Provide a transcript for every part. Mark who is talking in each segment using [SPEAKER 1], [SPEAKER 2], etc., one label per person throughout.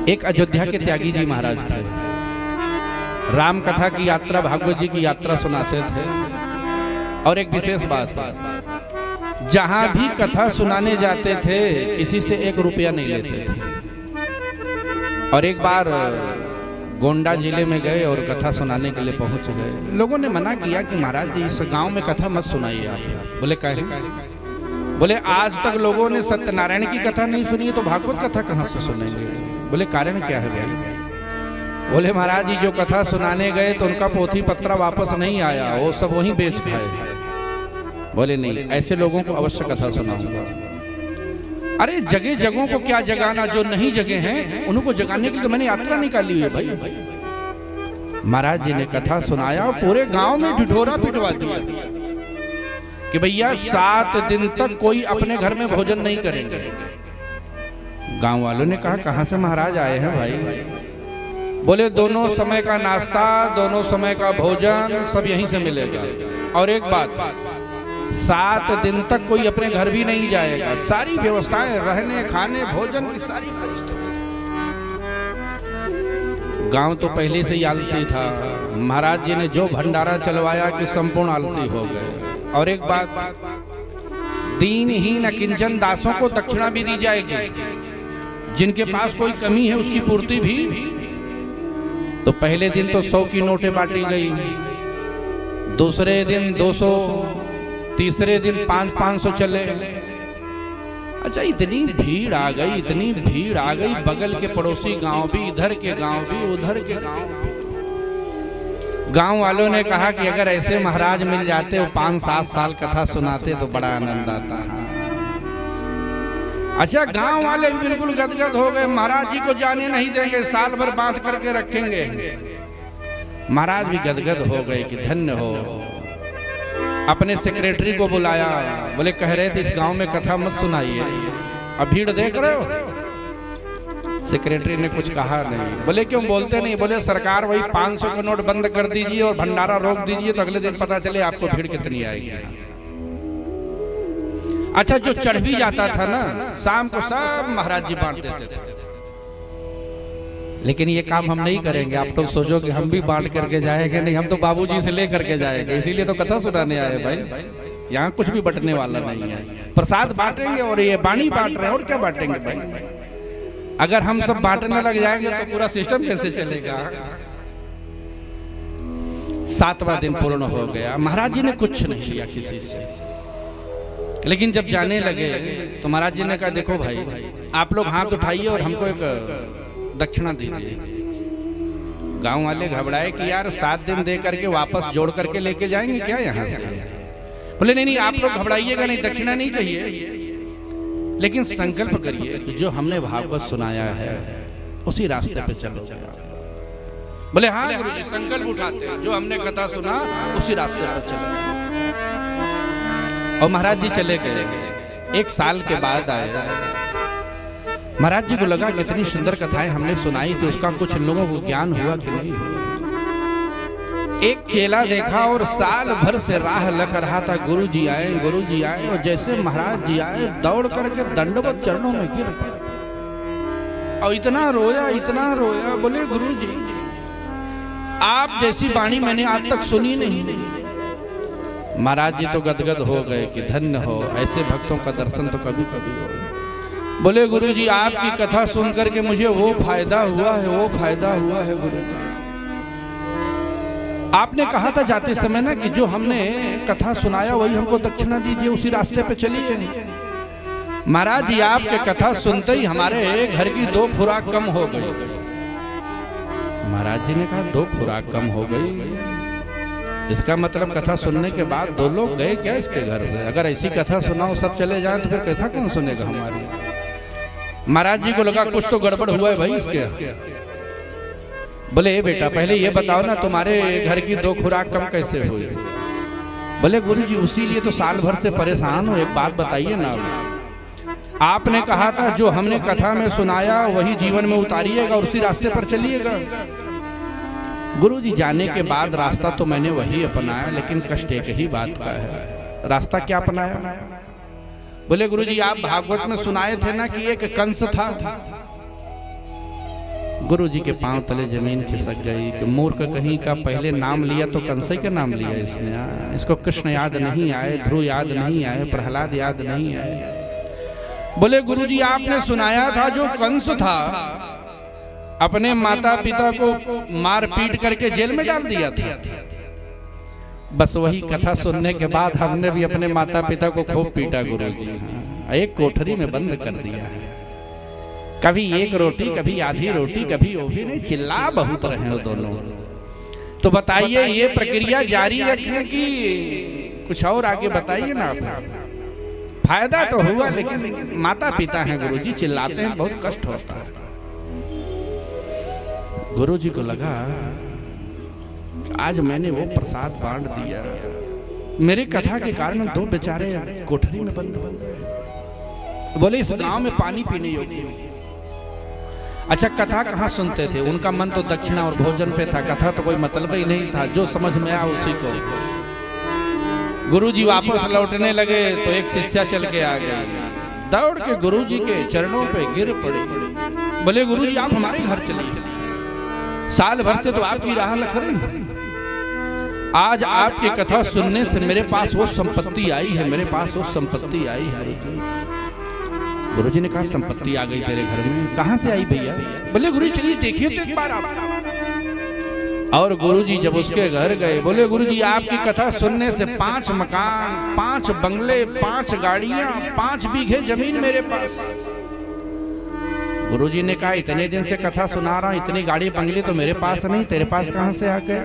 [SPEAKER 1] एक अयोध्या के त्यागी जी महाराज थे। राम कथा की यात्रा, भागवत जी की यात्रा सुनाते थे। और एक विशेष बात, जहां भी कथा सुनाने जाते थे किसी से 1 रुपया नहीं लेते थे। और एक बार गोंडा जिले में गए और कथा सुनाने के लिए पहुंच गए। लोगों ने मना किया कि महाराज जी इस गांव में कथा मत सुनाइए आप। बोले काहे? बोले आज तक लोगों ने सत्यनारायण की कथा नहीं सुनी है तो भागवत कथा कहां से सुनेंगे? बोले कारण क्या है भाई? बोले महाराज जी जो कथा सुनाने गए तो उनका पोथी पत्रा वापस नहीं आया, वो सब वहीं बेच खाए। बोले नहीं, ऐसे लोगों को अवश्य कथा सुनाऊंगा। अरे जगह जगहों को क्या जगाना, जो नहीं जगह हैं उनको जगाने के लिए मैंने यात्रा निकाली हुई है भाई। महाराज जी ने कथा सुनाया, पूरे गांव में ढिढोरा पिटवा दिया कि भैया 7 दिन तक कोई अपने घर में भोजन नहीं करेंगे। गांव वालों ने कहा कहां से महाराज आए हैं भाई? बोले दोनों समय का नाश्ता, दोनों समय का भोजन सब यहीं से मिलेगा। और एक बात, 7 दिन तक कोई अपने घर भी नहीं जाएगा। सारी व्यवस्थाएं, रहने खाने भोजन की सारी व्यवस्था। गांव तो पहले से ही आलसी था। महाराज जी ने जो भंडारा चलवाया कि संपूर्ण आलसी हो गए। और एक बात, दीनहीन किंचन दासों को दक्षिणा भी दी जाएगी। जिनके पास कोई कमी है उसकी पूर्ति भी। तो पहले दिन तो 100 की नोटें बांटी गई, दूसरे दिन 200, तीसरे दिन 500 चले। अच्छा, इतनी भीड़ आ गई, इतनी भीड़ आ गई, बगल के पड़ोसी गांव भी, इधर के गांव भी, उधर के गांव भी। गांव वालों ने कहा कि अगर ऐसे महाराज मिल जाते, वो 5-7 साल कथा सुनाते तो बड़ा आनंद आता। अच्छा, गांव वाले भी बिल्कुल गदगद हो गए। महाराज जी को जाने नहीं देंगे, साल भर बांध करके रखेंगे। महाराज भी गदगद हो गए कि धन्य हो। अपने सेक्रेटरी को बुलाया। बोले कह रहे थे इस गांव में कथा मत सुनाइए, अब भीड़ देख रहे हो? सेक्रेटरी ने कुछ कहा नहीं। बोले क्यों बोलते नहीं? बोले सरकार वही 500 का नोट बंद कर दीजिए और भंडारा रोक दीजिए तो अगले दिन पता चले आपको भीड़ कितनी आएगी। अच्छा, जो चढ़ भी जाता था ना, शाम को सब महाराज जी बांट देते थे। लेकिन ये काम हम नहीं करेंगे। आप लोग सोचो कि हम भी बांट करके जाएंगे, नहीं, हम तो बाबूजी से ले करके जाएंगे। इसीलिए तो कथा सुनाने आए भाई। यहाँ कुछ भी बटने वाला नहीं है। प्रसाद बांटेंगे और ये बाणी बांट रहे हैं, और क्या बांटेंगे भाई? अगर हम सब बांटने लग जाएंगे तो पूरा सिस्टम कैसे चलेगा? 7वां दिन पूर्ण हो गया। महाराज जी ने कुछ नहीं लिया किसी से। लेकिन जब जाने लगे तो महाराज जी ने कहा देखो भाई, आप लोग हाथ उठाइए और हमको एक दक्षिणा दीजिए। गांव वाले घबराए कि यार 7 दिन दे करके वापस जोड़ करके लेके जाएंगे क्या यहाँ से? बोले नहीं, आप लोग घबराइएगा नहीं, दक्षिणा नहीं चाहिए, लेकिन संकल्प करिए कि जो हमने भागवत सुनाया है उसी रास्ते पे चलोगे। बोले हाँ गुरुजी, संकल्प उठाते हैं, जो हमने कथा सुना उसी रास्ते पर चलो। और महाराज जी चले गए। 1 साल के बाद आए। महाराज जी को लगा कितनी सुंदर कथाएं हमने सुनाई थी, उसका कुछ लोगों को ज्ञान हुआ कि नहीं। एक चेला देखा और साल भर से राह लख रहा था, गुरु जी आए, गुरु जी आए। और जैसे महाराज जी आए, दौड़ करके दंडवत चरणों में गिर पड़ा और इतना रोया, इतना रोया। बोले गुरु जी, आप जैसी वाणी मैंने आज तक सुनी नहीं। महाराज जी तो गदगद हो गए कि धन्य हो, ऐसे भक्तों का दर्शन तो कभी कभी हो। बोले गुरु जी, आपकी कथा सुन करके मुझे वो फायदा हुआ है, वो फायदा हुआ है गुरु जी। आपने कहा था जाते समय ना कि जो हमने कथा सुनाया वही हमको दक्षिणा दीजिए, उसी रास्ते पे चलिए। महाराज जी आपके कथा सुनते ही हमारे घर की 2 खुराक कम हो गई। महाराज जी ने कहा 2 खुराक कम हो गई, इसका मतलब कथा सुनने के बाद 2 लोग गए क्या इसके घर से? अगर ऐसी कथा सुनाओ सब चले जाएं तो फिर कथा कौन सुनेगा हमारी? महाराज जी को लगा कुछ तो गड़बड़ हुआ है भाई इसके। बोले बेटा पहले ये बताओ ना, तुम्हारे घर की 2 खुराक कम कैसे हुई? बोले गुरु जी उसी लिए तो साल भर से परेशान हो। एक बात बताइए ना, आपने कहा था जो हमने कथा में सुनाया वही जीवन में उतारिएगा और उसी रास्ते पर चलिएगा। गुरु जी जाने के बाद रास्ता तो मैंने वही अपनाया, लेकिन कष्ट एक ही बात का है। रास्ता क्या अपनाया? बोले गुरु जी आप भागवत में सुनाए थे ना कि एक कंस था, गुरु जी के पांव तले जमीन खिसक गई कि मूर्ख कहीं का, पहले नाम लिया तो कंसे के नाम लिया इसने। इसको कृष्ण याद नहीं आए, ध्रुव याद नहीं आए, प्रहलाद याद नहीं आए। बोले गुरु जी आपने सुनाया था जो कंस था अपने माता पिता को मार पीट करके जेल में डाल दिया था। बस वही कथा सुनने के बाद हमने भी अपने माता पिता को खूब पीटा गुरु जी, एक कोठरी में बंद कर दिया है। कभी एक रोटी, कभी आधी रोटी, कभी वो भी नहीं, चिल्ला बहुत रहे हो दोनों। तो बताइए ये प्रक्रिया जारी रखें कि कुछ और आगे बताइए ना आप। फायदा तो हुआ, लेकिन माता पिता हैं गुरु जी, चिल्लाते हैं, बहुत कष्ट होता है। गुरु जी को लगा आज मैंने वो प्रसाद बांट दिया, मेरी कथा के कारण दो बेचारे कोठरी में बंद हो गए। बोले इस गांव में पानी पीने योग्य नहीं। अच्छा कथा कहाँ सुनते थे, उनका मन तो दक्षिणा और भोजन पे था, कथा तो कोई मतलब ही नहीं था, जो समझ में आया उसी को। गुरुजी वापस लौटने लगे तो एक शिष्या चल के आ गई, दौड़ के गुरुजी के चरणों पे गिर पड़ी। बोले गुरुजी आप हमारे घर चलिए, साल भर से तो आपकी राह लख रही, आज आपकी कथा सुनने से मेरे पास वो संपत्ति आई है, मेरे पास वो संपत्ति आई है। गुरुजी ने कहा संपत्ति आ गई तेरे घर में, कहां से आई भैया? बोले गुरुजी चलिए देखिए तो एक बार आप। और गुरुजी जब उसके घर गए, बोले गुरुजी आपकी कथा सुनने से 5 मकान, 5 बंगले, 5 गाड़ियां, 5 बीघे जमीन मेरे पास। गुरुजी ने कहा इतने दिन से कथा सुना रहा, इतनी गाड़ी बंगले तो मेरे पास नहीं, तेरे पास कहां से आ गए?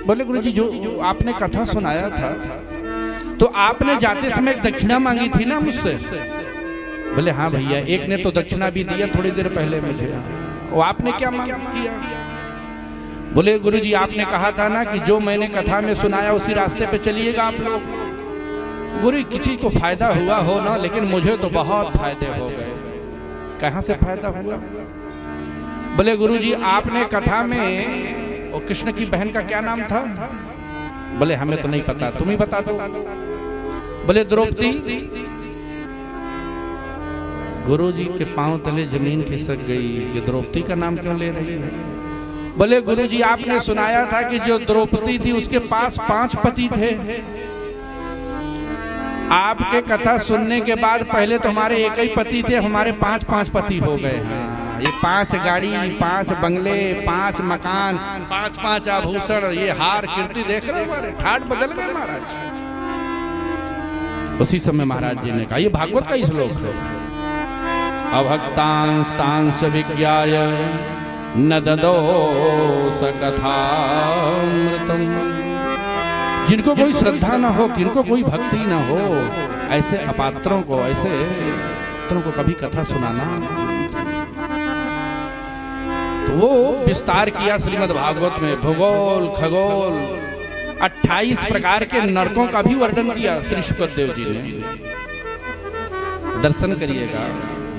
[SPEAKER 1] बोले गुरुजी जो आपने कथा सुनाया था तो आपने जाते समय एक दक्षिणा मांगी थी ना मुझसे। बोले हाँ भैया, एक ने तो दक्षिणा भी दिया थोड़ी देर पहले मुझे, वो आपने क्या मांग किया? बोले गुरुजी आपने कहा था ना कि जो मैंने कथा में सुनाया उसी रास्ते पे चलिएगा आप लोग। गुरु किसी को फायदा हुआ हो ना, लेकिन मुझे तो बहुत फायदे हो गए। कहां से फायदा हुआ? बोले गुरुजी आपने कथा में, और कृष्ण की बहन का क्या नाम था? बोले हमें तो नहीं पता, तुम ही बता दो। बोले द्रौपदी। गुरुजी के पांव तले जमीन खिसक गई कि द्रौपदी का नाम क्यों ले रही है? बोले गुरुजी आपने सुनाया था कि जो द्रौपदी थी उसके पास 5 पति थे। आपके कथा सुनने के बाद पहले तो हमारे एक ही पति थे, हमारे 5 पति हो गए। हाँ, ये 5 गाड़ी, 5 बंगले, 5 मकान, 5 आभूषण, ये हार कीर्ति देख रहे हमारे ठाट बदल गए महाराज। उसी समय महाराज जी ने कहा, ये भागवत का ही श्लोक है, अभक्तांस्तांस विज्ञाय न ददो सकथामृतम। जिनको कोई श्रद्धा ना हो, जिनको कोई भक्ति ना हो, ऐसे अपात्रों को, ऐसे पात्रों को कभी कथा सुनाना। तो वो विस्तार किया श्रीमद् भागवत में, भूगोल, खगोल, 28 प्रकार के नरकों का भी वर्णन किया श्री शुकदेव जी ने। दर्शन करिएगा,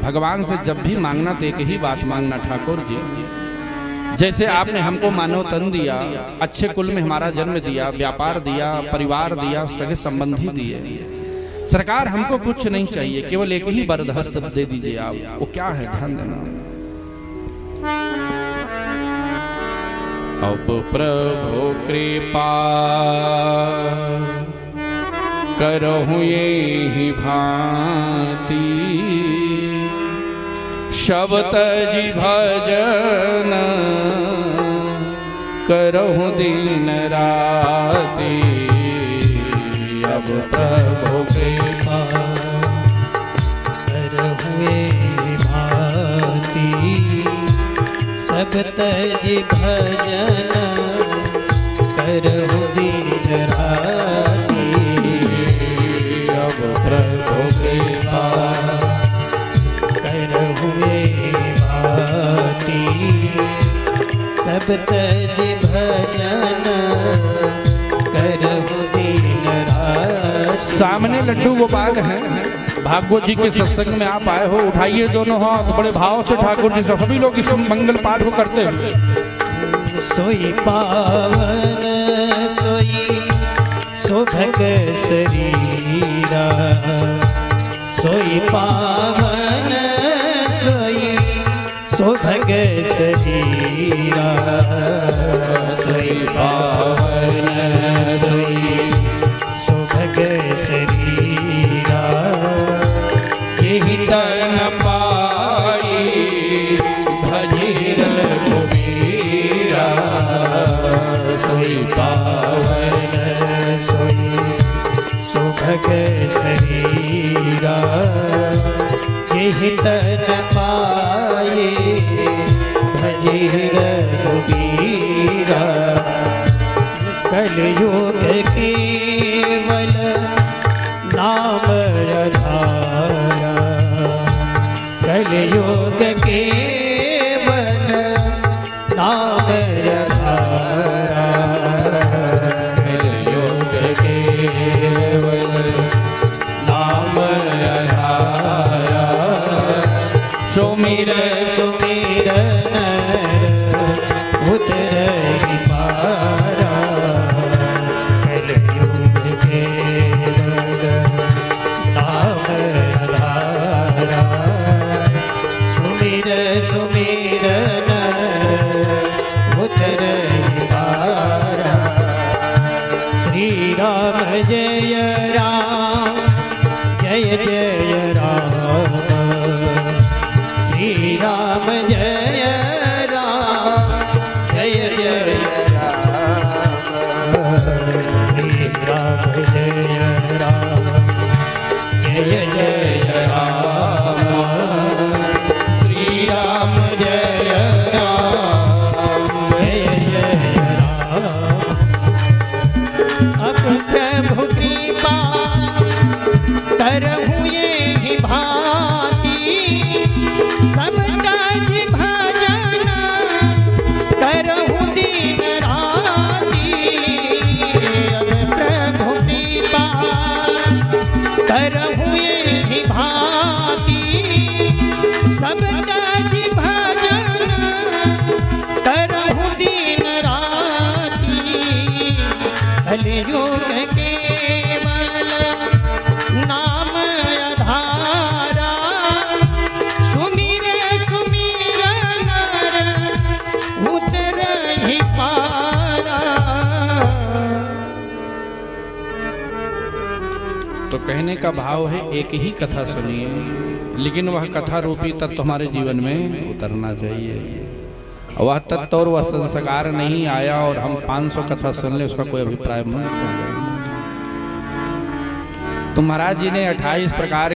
[SPEAKER 1] भगवान से जब भी मांगना तो एक ही बात मांगना, ठाकुर जी जैसे आपने हमको मानव तन दिया, अच्छे कुल में हमारा जन्म दिया, व्यापार दिया, परिवार दिया, सगे संबंधी दिए, सरकार हमको कुछ नहीं चाहिए, केवल एक ही बरदहस्त दे दीजिए आप। वो क्या है ध्यान देना। अब प्रभु कृपा करहु यही भांति, शब्द जी भजन करहु दिन राति। अब प्रभु कृपा
[SPEAKER 2] करहु यही भांति, शब्द जी भजन करहु दिन राति।
[SPEAKER 1] अब प्रभु कृपा
[SPEAKER 2] सब तज भजन करहु दिन राति।
[SPEAKER 1] सामने लड्डू गोपाल हैं, भागवत जी के सत्संग में आप आए हो, उठाइए दोनों हाथ, बड़े भाव से ठाकुर जी से सभी लोग इस मंगल पाठ को करते हैं।
[SPEAKER 2] सोई पावन सोई शोभक शरीरा, सोई पावन सोई सुभग शरीरा सोई पावन सोई सुभग शरीरा
[SPEAKER 1] यही तन पाई भजी रघुबीरा
[SPEAKER 2] सोई पावन सोई सुभग शरीरा जेहि तन पाए भजी रघुबीरा कलयुग केवल नाम आधारा कलयुग केवल नाम आधारा
[SPEAKER 1] कलयुग केवल नाम आधारा सुमिर
[SPEAKER 2] सुमिर उतरहि पारा कलयुग केवल नाम आधारा सुमिर सुमिर उतरहि पारा श्री राम जय राम जय जय राम श्री राम जय राम जय जय राम श्री राम जय राम जय जय राम
[SPEAKER 1] श्री राम जय राम
[SPEAKER 2] जय जय राम अब प्रभु कृपा करहु ये भांति सब काज भजन करहु दिन राति अब प्रभु कृपा करहु ये भांति सब काज भजन करहु दिन राति कलयुग केवल नाम आधारा सुमिर सुमिर नर उतरहि पारा।
[SPEAKER 1] तो कहने का भाव है एक ही कथा सुनिए, लेकिन वह कथा रूपी तत्व हमारे जीवन में उतरना चाहिए। वह तत्व और वह संस्कार नहीं आया और हम 500 कथा सुन ले, उसका कोई अभिप्राय मत। तो महाराज जी ने 28 प्रकार